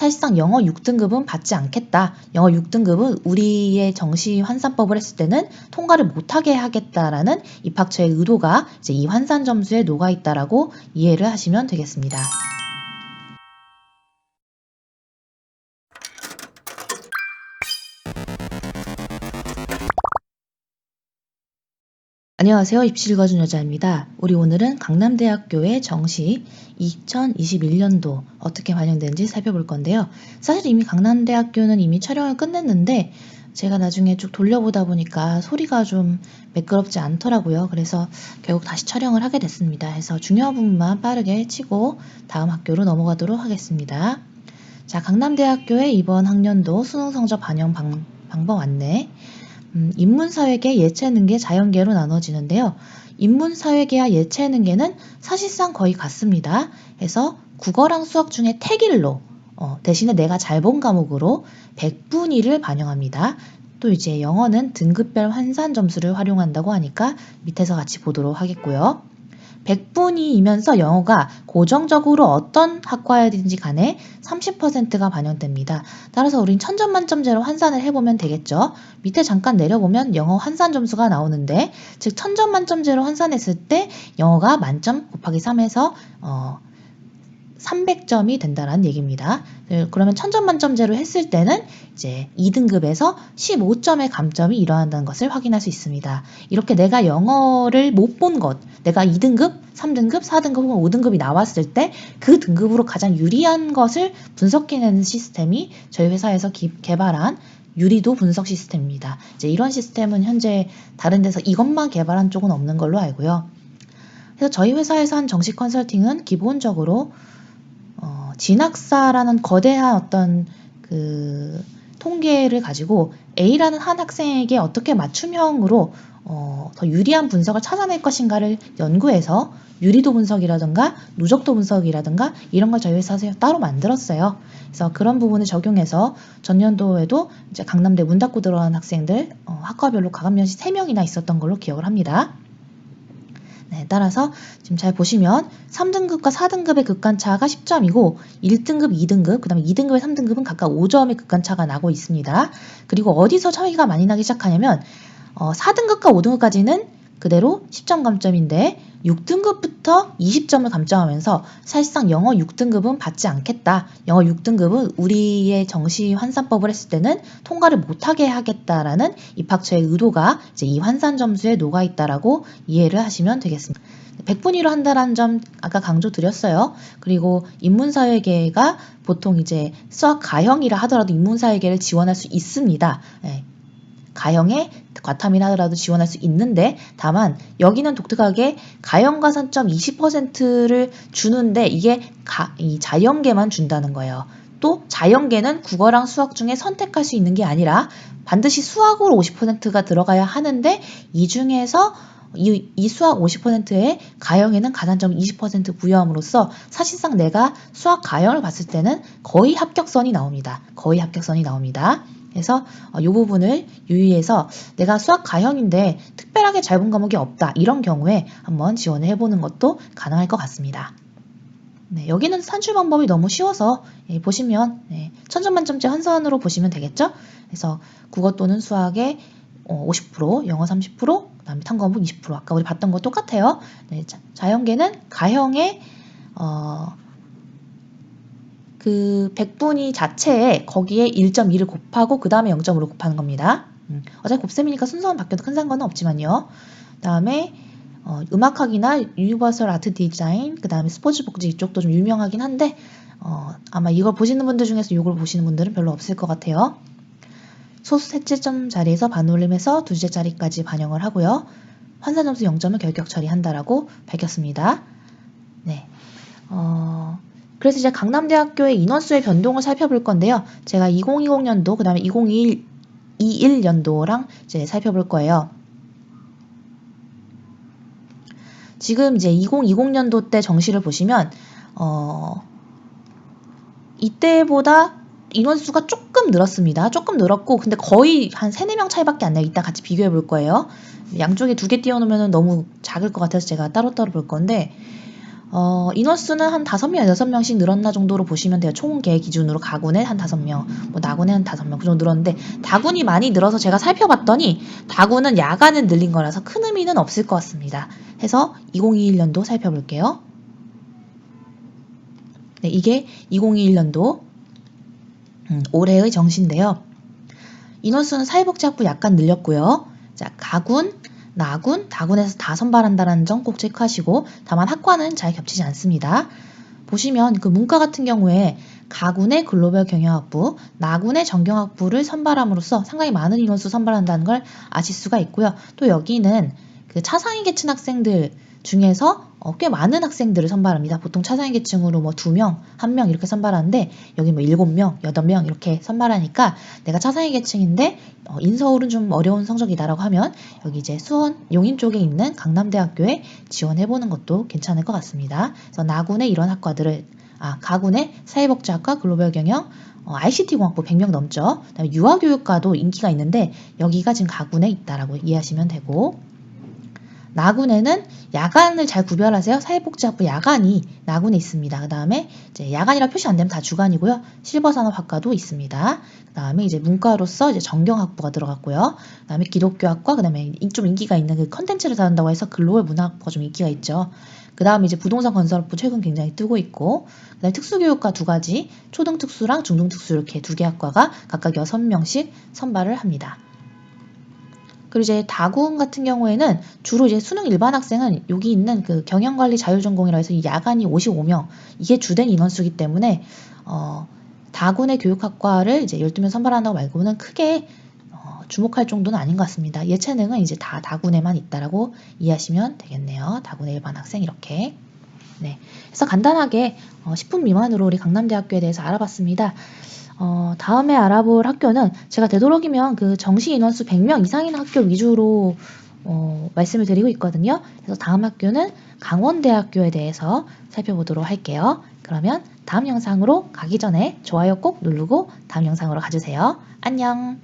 사실상 영어 6등급은 받지 않겠다. 영어 6등급은 우리의 정시 환산법을 했을 때는 통과를 못하게 하겠다라는 입학처의 의도가 이제 이 환산 점수에 녹아 있다라고 이해를 하시면 되겠습니다. 안녕하세요. 입시 읽어준 여자입니다. 우리 오늘은 강남대학교의 정시 2021년도 어떻게 반영되는지 살펴볼 건데요. 사실 이미 강남대학교는 이미 촬영을 끝냈는데 제가 나중에 쭉 돌려보다 보니까 소리가 좀 매끄럽지 않더라고요. 그래서 결국 다시 촬영을 하게 됐습니다. 그래서 중요한 부분만 빠르게 치고 다음 학교로 넘어가도록 하겠습니다. 자, 강남대학교의 이번 학년도 수능 성적 반영 방법 안내. 인문사회계, 예체능계, 자연계로 나눠지는데요. 인문사회계와 예체능계는 사실상 거의 같습니다. 그래서 국어랑 수학 중에 택일로 대신에 내가 잘 본 과목으로 100분위를 반영합니다. 또 이제 영어는 등급별 환산 점수를 활용한다고 하니까 밑에서 같이 보도록 하겠고요. 100분위이면서 영어가 고정적으로 어떤 학과이든지 간에 30%가 반영됩니다. 따라서 우린 천점만점제로 환산을 해보면 되겠죠. 밑에 잠깐 내려보면 영어 환산 점수가 나오는데 즉 천점만점제로 환산했을 때 영어가 만점 곱하기 3해서 300점이 된다는 얘기입니다. 그러면 천점만점제로 했을 때는 이제 2등급에서 15점의 감점이 일어난다는 것을 확인할 수 있습니다. 이렇게 내가 영어를 못 본 것, 내가 2등급, 3등급, 4등급 혹은 5등급이 나왔을 때 그 등급으로 가장 유리한 것을 분석해내는 시스템이 저희 회사에서 개발한 유리도 분석 시스템입니다. 이제 이런 시스템은 현재 다른 데서 이것만 개발한 쪽은 없는 걸로 알고요. 그래서 저희 회사에서 한 정식 컨설팅은 기본적으로 진학사라는 거대한 어떤 그 통계를 가지고 A라는 한 학생에게 어떻게 맞춤형으로 더 유리한 분석을 찾아낼 것인가를 연구해서 유리도 분석이라든가 누적도 분석이라든가 이런 걸 저희 회사에서 따로 만들었어요. 그래서 그런 부분을 적용해서 전년도에도 이제 강남대 문 닫고 들어간 학생들 학과별로 가감면시 3명이나 있었던 걸로 기억을 합니다. 네, 따라서 지금 잘 보시면 3등급과 4등급의 극간차가 10점이고 1등급, 2등급, 그 다음에 2등급에 3등급은 각각 5점의 극간차가 나고 있습니다. 그리고 어디서 차이가 많이 나기 시작하냐면 4등급과 5등급까지는 그대로 10점 감점인데 6등급부터 20점을 감점하면서 사실상 영어 6등급은 받지 않겠다. 영어 6등급은 우리의 정시 환산법을 했을 때는 통과를 못하게 하겠다라는 입학처의 의도가 이제 이 환산 점수에 녹아 있다라고 이해를 하시면 되겠습니다. 100분위로 한다는 점 아까 강조드렸어요. 그리고 인문사회계가 보통 이제 수학 가형이라 하더라도 인문사회계를 지원할 수 있습니다. 네. 가형에 과탐이라 하더라도 지원할 수 있는데 다만 여기는 독특하게 가형가산점 20%를 주는데 이게 이 자연계만 준다는 거예요. 또 자연계는 국어랑 수학 중에 선택할 수 있는 게 아니라 반드시 수학으로 50%가 들어가야 하는데 이 중에서 이 수학 50%에 가형에는 가산점 20% 부여함으로써 사실상 내가 수학 가형을 봤을 때는 거의 합격선이 나옵니다. 거의 합격선이 나옵니다. 그래서 이 부분을 유의해서 내가 수학 가형인데 특별하게 잘 본 과목이 없다. 이런 경우에 한번 지원을 해보는 것도 가능할 것 같습니다. 네, 여기는 산출 방법이 너무 쉬워서 보시면 천점만점제 환산으로 보시면 되겠죠? 그래서 국어 또는 수학의 50%, 영어 30%, 그 다음에 탐구과목 20%. 아까 우리 봤던 거 똑같아요. 네, 자연계는 가형의 그 100분위 자체에 거기에 1.2를 곱하고 그 다음에 0.5를 곱하는 겁니다. 어차피 곱셈이니까 순서만 바뀌어도 큰 상관은 없지만요. 그 다음에 음악학이나 유니버설 아트 디자인, 그 다음에 스포츠 복지 이쪽도 좀 유명하긴 한데 아마 이걸 보시는 분들 중에서 이걸 보시는 분들은 별로 없을 것 같아요. 소수 셋째 점 자리에서 반올림해서 둘째 자리까지 반영을 하고요. 환산 점수 0점을 결격 처리한다라고 밝혔습니다. 네. 그래서 이제 강남대학교의 인원수의 변동을 살펴볼 건데요. 제가 2020년도, 그 다음에 2021년도랑 이제 살펴볼 거예요. 지금 이제 2020년도 때 정시를 보시면, 이때보다 인원수가 조금 늘었습니다. 조금 늘었고, 근데 거의 한 3, 4명 차이밖에 안 나요. 이따 같이 비교해 볼 거예요. 양쪽에 2개 띄워놓으면 너무 작을 것 같아서 제가 따로따로 볼 건데, 인원수는 한 5명, 6명씩 늘었나 정도로 보시면 돼요. 총계 기준으로 가군에 한 5명, 뭐 나군에 한 5명 그 정도 늘었는데 다군이 많이 늘어서 제가 살펴봤더니 다군은 야간은 늘린 거라서 큰 의미는 없을 것 같습니다. 해서 2021년도 살펴볼게요. 네, 이게 2021년도 올해의 정시인데요. 인원수는 사회복지학부 약간 늘렸고요. 자, 가군, 나군, 다군에서 다 선발한다는 점 꼭 체크하시고 다만 학과는 잘 겹치지 않습니다. 보시면 그 문과 같은 경우에 가군의 글로벌 경영학부, 나군의 정경학부를 선발함으로써 상당히 많은 인원수 선발한다는 걸 아실 수가 있고요. 또 여기는 그 차상위 계층 학생들 중에서 꽤 많은 학생들을 선발합니다. 보통 차상위 계층으로 뭐 2명, 1명 이렇게 선발하는데 여기 뭐 7명, 8명 이렇게 선발하니까 내가 차상위 계층인데 인서울은 좀 어려운 성적이다라고 하면 여기 이제 수원, 용인 쪽에 있는 강남대학교에 지원해보는 것도 괜찮을 것 같습니다. 그래서 나군의 이런 학과들을 가군의 사회복지학과, 글로벌경영, ICT공학부 100명 넘죠. 그다음에 유아교육과도 인기가 있는데 여기가 지금 가군에 있다라고 이해하시면 되고 나군에는 야간을 잘 구별하세요. 사회복지학부 야간이 나군에 있습니다. 그 다음에 이제 야간이라 표시 안 되면 다 주간이고요. 실버산업학과도 있습니다. 그 다음에 이제 문과로서 이제 정경학부가 들어갔고요. 그 다음에 기독교학과, 그 다음에 좀 인기가 있는 그 컨텐츠를 다룬다고 해서 글로벌 문화학부가 좀 인기가 있죠. 그 다음에 이제 부동산 건설학부 최근 굉장히 뜨고 있고, 그 다음에 특수교육과 2가지, 초등특수랑 중등특수 이렇게 2개 학과가 각각 6명씩 선발을 합니다. 그리고 이제 다군 같은 경우에는 주로 이제 수능 일반 학생은 여기 있는 그 경영관리 자율전공이라 해서 이 야간이 55명 이게 주된 인원수이기 때문에 다군의 교육학과를 이제 12명 선발한다고 말고는 크게 주목할 정도는 아닌 것 같습니다. 예체능은 이제 다 다군에만 있다라고 이해하시면 되겠네요. 다군의 일반 학생 이렇게. 네. 그래서 간단하게 10분 미만으로 우리 강남대학교에 대해서 알아봤습니다. 다음에 알아볼 학교는 제가 되도록이면 그 정시 인원수 100명 이상인 학교 위주로 말씀을 드리고 있거든요. 그래서 다음 학교는 강원대학교에 대해서 살펴보도록 할게요. 그러면 다음 영상으로 가기 전에 좋아요 꼭 누르고 다음 영상으로 가주세요. 안녕!